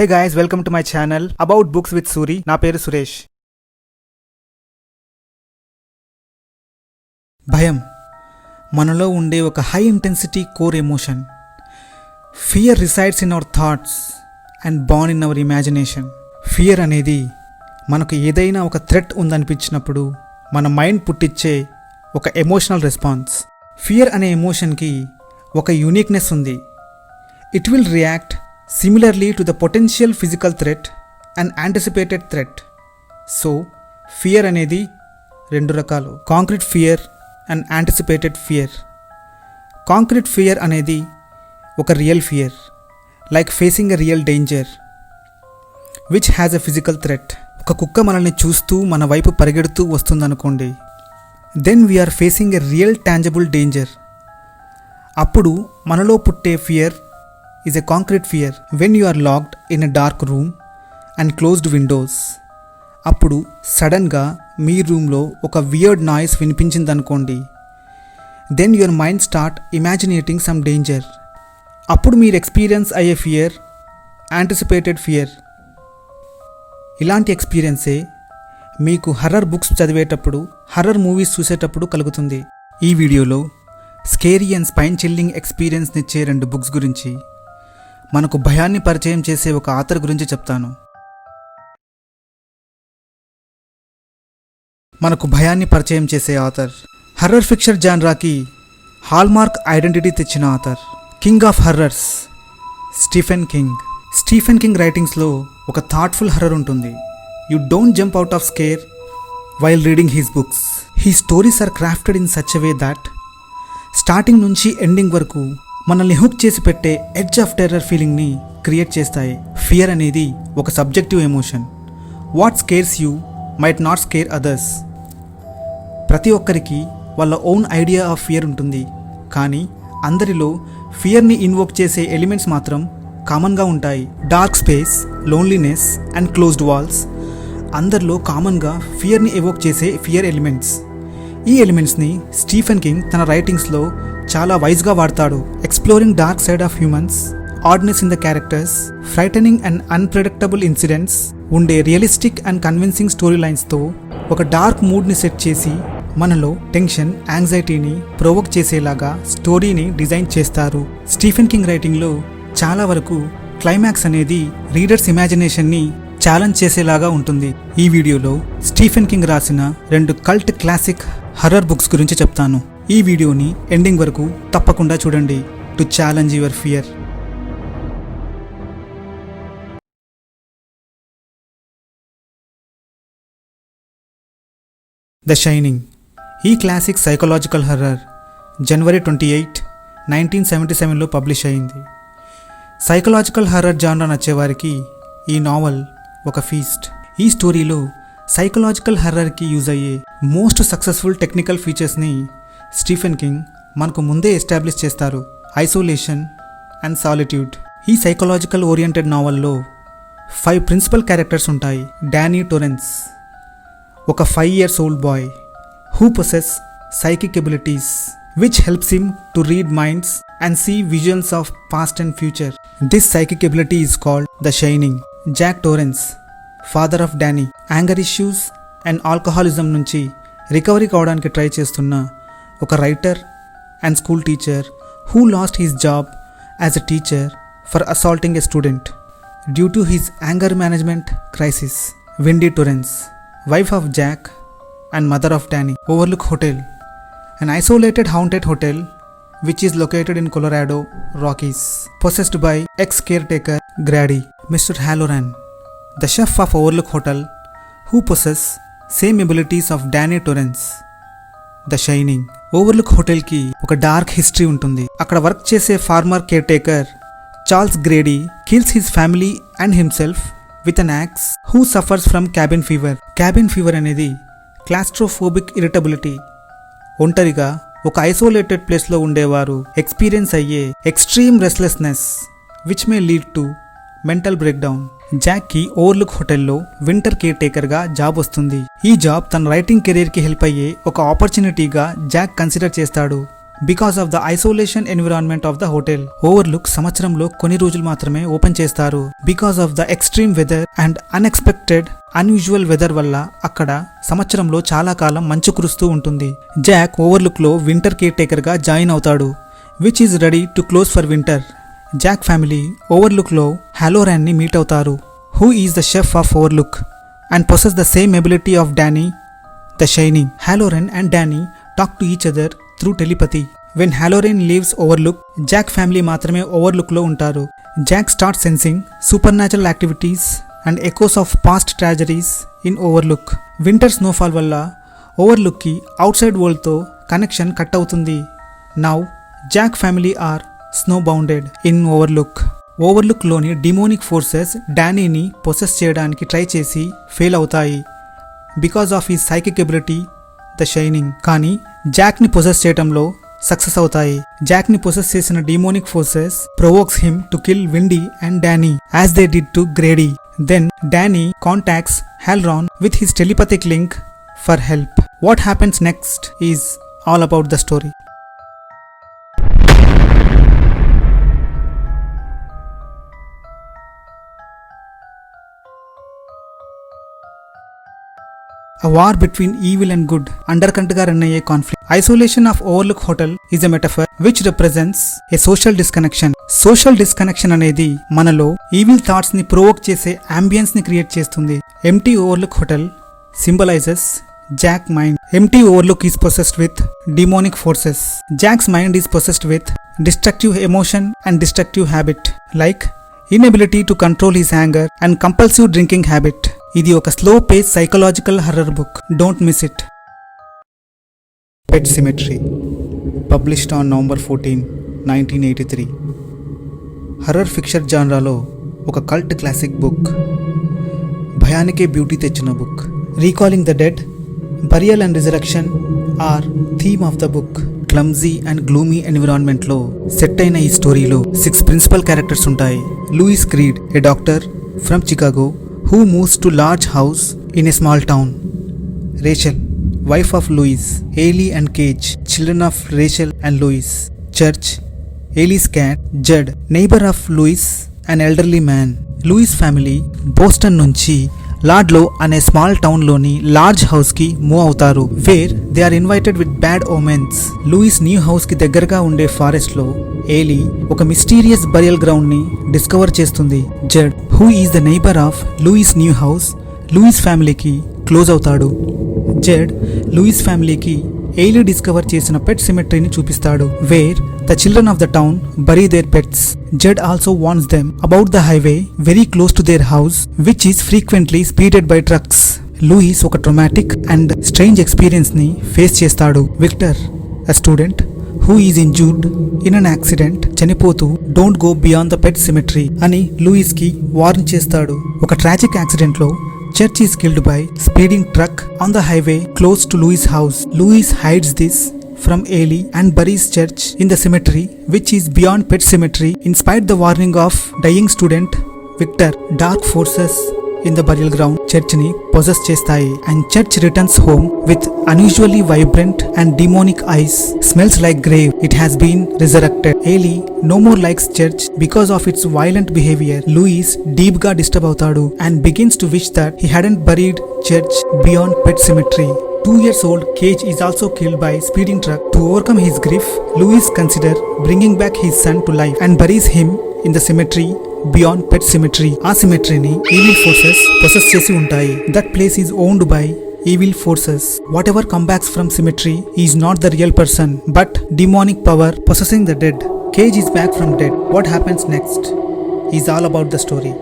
Hey guys, welcome to my channel about books with Suri. నా పేరు సురేష్. భయం మనలో ఉండే ఒక high intensity core emotion. Fear resides in our thoughts and born in our imagination. Fear అనేది మనకు ఏదైనా ఒక థ్రెట్ ఉందనిపించినప్పుడు మన మైండ్ పుట్టించే ఒక ఎమోషనల్ రెస్పాన్స్. ఫియర్ అనే ఎమోషన్కి ఒక యూనిక్నెస్ ఉంది. It will react similarly to the potential physical threat and anticipated threat. So, fear అనేది రెండు రకాలు, concrete fear and anticipated fear. Concrete fear అనేది ఒక real fear, like facing a real danger which has a physical threat. ఒక కుక్క మనల్ని చూస్తూ మన వైపు పరిగెడుతూ వస్తుందనుకోండి, then we're facing a real tangible danger. అప్పుడు మనలో పుట్టే fear is a concrete fear. When you are locked in a dark room and closed windows, అప్పుడు సడన్గా మీ రూమ్లో ఒక వియర్డ్ నాయిస్ వినిపించిందనుకోండి, then your mind start imaginating some danger. అప్పుడు మీరు ఎక్స్పీరియన్స్ అయ్యే ఫియర్ యాంటిసిపేటెడ్ ఫియర్. ఇలాంటి ఎక్స్పీరియన్సే మీకు హర్రర్ బుక్స్ చదివేటప్పుడు, హర్రర్ మూవీస్ చూసేటప్పుడు కలుగుతుంది. ఈ వీడియోలో స్కేరీ అండ్ స్పైన్ చిల్లింగ్ ఎక్స్పీరియన్స్నిచ్చే 2 బుక్స్ గురించి, మనకు భయాన్ని పరిచయం చేసే ఒక ఆథర్ గురించి చెప్తాను. మనకు భయాన్ని పరిచయం చేసే ఆథర్, హర్రర్ ఫిక్షన్ జాన్రాకి హాల్మార్క్ ఐడెంటిటీ తెచ్చిన author, king of horrors Stephen King. Stephen King రైటింగ్స్లో ఒక థాట్ఫుల్ హర్రర్ ఉంటుంది. You don't jump out of scare while reading his books. He stories are crafted in such a way that starting నుంచి ఎండింగ్ వరకు మనల్ని hook చేసి పెట్టే edge of terror ఫీలింగ్ని క్రియేట్ చేస్తాయి. ఫియర్ అనేది ఒక subjective emotion. What scares you might not scare others. ప్రతి ఒక్కరికి వాళ్ళ ఓన్ ఐడియా ఆఫ్ ఫియర్ ఉంటుంది, కానీ అందరిలో ఫియర్ని ఇన్వోక్ చేసే ఎలిమెంట్స్ మాత్రం కామన్గా ఉంటాయి. Dark space, loneliness and closed walls అందరిలో కామన్గా ఫియర్ని ఎవోక్ చేసే ఫియర్ ఎలిమెంట్స్. ఈ ఎలిమెంట్స్ని స్టీఫెన్ కింగ్ తన రైటింగ్స్లో చాలా వైజ్గా వాడతాడు. Exploring dark side of humans, oddness in the characters, frightening and unpredictable incidents ఉండే రియలిస్టిక్ అండ్ కన్విన్సింగ్ స్టోరీ లైన్స్తో ఒక డార్క్ మూడ్ని సెట్ చేసి మనలో టెన్షన్, యాంగ్జైటీని ప్రొవోక్ చేసేలాగా స్టోరీని డిజైన్ చేస్తారు. స్టీఫెన్ కింగ్ రైటింగ్లో చాలా వరకు క్లైమాక్స్ అనేది రీడర్స్ ఇమాజినేషన్ని ఛాలెంజ్ చేసేలాగా ఉంటుంది. ఈ వీడియోలో స్టీఫెన్ కింగ్ రాసిన 2 కల్ట్ క్లాసిక్ హర్రర్ బుక్స్ గురించి చెప్తాను. ఈ వీడియోని ఎండింగ్ వరకు తప్పకుండా చూడండి to challenge your fear. The shining. ఈ క్లాసిక్ సైకలాజికల్ హర్రర్ జనవరి 28, 1977లో పబ్లిష్ అయింది. సైకలాజికల్ హర్రర్ జానరా నచ్చేవారికి ఈ నావల్ ఒక ఫీస్ట్. ఈ స్టోరీలో సైకలాజికల్ హర్రర్కి యూజ్ అయ్యే మోస్ట్ సక్సెస్ఫుల్ టెక్నికల్ ఫీచర్స్ని స్టీఫెన్ కింగ్ మనకు ముందే ఎస్టాబ్లిష్ చేస్తారు. Isolation and solitude. ఈ సైకలాజికల్ ఓరియంటెడ్ నావల్లో 5 ప్రిన్సిపల్ క్యారెక్టర్స్ ఉంటాయి. డానీ టొరెన్స్, ఒక 5 years old boy who possess psychic abilities which helps him to read minds and see visions of past and future. This psychic ability is called the shining. Jack Torrance, father of Danny, anger issues and alcoholism నుంచి recovery కావడానికి try చేస్తున్న ఒక writer and school teacher who lost his job as a teacher for assaulting a student due to his anger management crisis. Wendy Torrance, wife of Jack and mother of Danny. Overlook hotel, an isolated haunted hotel which is located in Colorado Rockies, possessed by ex-caretaker Grady. Mr. Halloran, the chef of Overlook Hotel, who possess same abilities of Danny Torrance. The Shining. Overlook హోటల్కి ఒక dark history ఉంటుంది. అక్కడ work చేసే former caretaker Charles Grady kills his family and himself with an axe who suffers from cabin fever. Cabin fever అనేది claustrophobic irritability. ఒంటరిగా ఒక isolated ప్లేస్లో ఉండేవారు ఎక్స్పీరియన్స్ అయ్యే extreme restlessness which may lead to mental breakdown. జాక్కి Overlook హోటల్లో winter care టేకర్గా job వస్తుంది. ఈ జాబ్ తన రైటింగ్ కెరీర్కి హెల్ప్ అయ్యే ఒక ఆపర్చునిటీగా జాక్ కన్సిడర్ చేస్తాడు. Because of the isolation environment of the hotel. Overlook సంవత్సరంలో కొన్ని రోజులు మాత్రమే ఓపెన్ చేస్తారు. Because of the extreme weather and unexpected unusual weather వల్ల అక్కడ సంవత్సరంలో చాలా కాలం మంచు కురుస్తూ ఉంటుంది. జాక్ ఓవర్లుక్ లో వింటర్ కేర్ టేకర్ గా జాయిన్ అవుతాడు, which is ready to close for winter. Jack family Overlook లో హాలోరాన్ ని మీట్ అవుతారు, who is the chef of Overlook and possess the same ability of Danny the Shining. Halloran and Danny talk to each other through telepathy. When Halloran leaves Overlook, Jack family మాత్రమే Overlook లో ఉంటారు. Jack starts sensing supernatural activities and echoes of past tragedies in Overlook. Winter snowfall వల్ల Overlook కి outside world తో connection cut అవుతుంది. Now Jack family are snowbounded in Overlook. Overlook లోని demonic forces డానీని possess చేయడానికి try చేసి fail అవుతాయి because of his psychic ability the shining. కానీ జాక్ ని పొసెస్ చేయడంలో సక్సెస్ అవుతాయి. జాక్ ని పొసెస్ చేసిన demonic forces provokes him to kill Wendy and Danny as they did to Grady. Then Danny contacts Halloran with his telepathic link for help. What happens next is all about the story. A war between evil and good undercurrentగా run అయ్యే conflict. Isolation of Overlook hotel is a metaphor which represents a social disconnection. Social disconnection అనేది మనలో evil thoughts ని provoke చేసే ambience ని create చేస్తుంది. Empty Overlook hotel symbolizes Jack's mind. Empty Overlook is possessed with demonic forces. Jack's mind is possessed with destructive emotion and destructive habit like inability to control his anger and compulsive drinking habit. ఇది ఒక slow pace psychological horror book. Don't miss it. Pet cemetery published on November 14, 1983. Horror fiction జాన్రాలో ఒక cult classic book. భయానికే beauty తెచ్చిన book. Recalling the dead, burial and resurrection are theme of the book. Clumsy and gloomy ఎన్విరాన్మెంట్లో set అయిన ఈ స్టోరీలో 6 principal characters ఉంటాయి. Louis Creed, a doctor from Chicago who moves to large house in a small town. Rachel, wife of Louis. Ailey and Cage, children of Rachel and Louis. Church, Ailey's cat. Judd, neighbor of Louis, an elderly man. Louis family Boston నుంచి Ludlow అనే small town లోని large house కి move అవుతారు, where they are invited with bad omens. Louis new house కి దగ్గరగా ఉండే forest లో Ellie ఒక మిస్టీరియస్ బరియల్ గ్రౌండ్ ని డిస్కవర్ చేస్తుంది. Jud, who is the neighbour of Louis new house, Louis ఫ్యామిలీకి క్లోజ్ అవుతాడు. జడ్ లూయిస్ ఫ్యామిలీకి ఏలీ డిస్కవర్ చేసిన పెట్ సిమెట్రీని చూపిస్తాడు, where the children of the town bury their pets. Judd also warns them about the highway very close to their house, which is frequently speeded by trucks. Louis ఒక traumatic and strange experience ని face చేస్తాడు. Victor, a student who is injured in an accident, చనిపోతూ don't go beyond the pet cemetery అని Louis కి warn చేస్తాడు. ఒక tragic accident లో Church is killed by speeding truck on the highway close to Louis' house. Louis hides this from Ailey and buries Church in the cemetery, which is beyond pet cemetery. In spite the warning of dying student Victor, dark forces in the burial ground Church ni possess chestayi, and Church returns home with unusually vibrant and demonic eyes, smells like grave. It has been resurrected. Ailey no more likes Church because of its violent behavior. Louis deep ga disturb avutadu and begins to wish that he hadn't buried Church beyond pet cemetery. 2 years old Cage is also killed by speeding truck. To overcome his grief, Louis consider bringing back his son to life and buries him in the cemetery beyond pet cemetery. ఆ సిమెట్రీని evil forces possess చేసి ఉంటాయి. That place is owned by evil forces. Whatever comes back from cemetery is not the real person but demonic power possessing the dead. Cage is back from dead. What happens next is all about the story.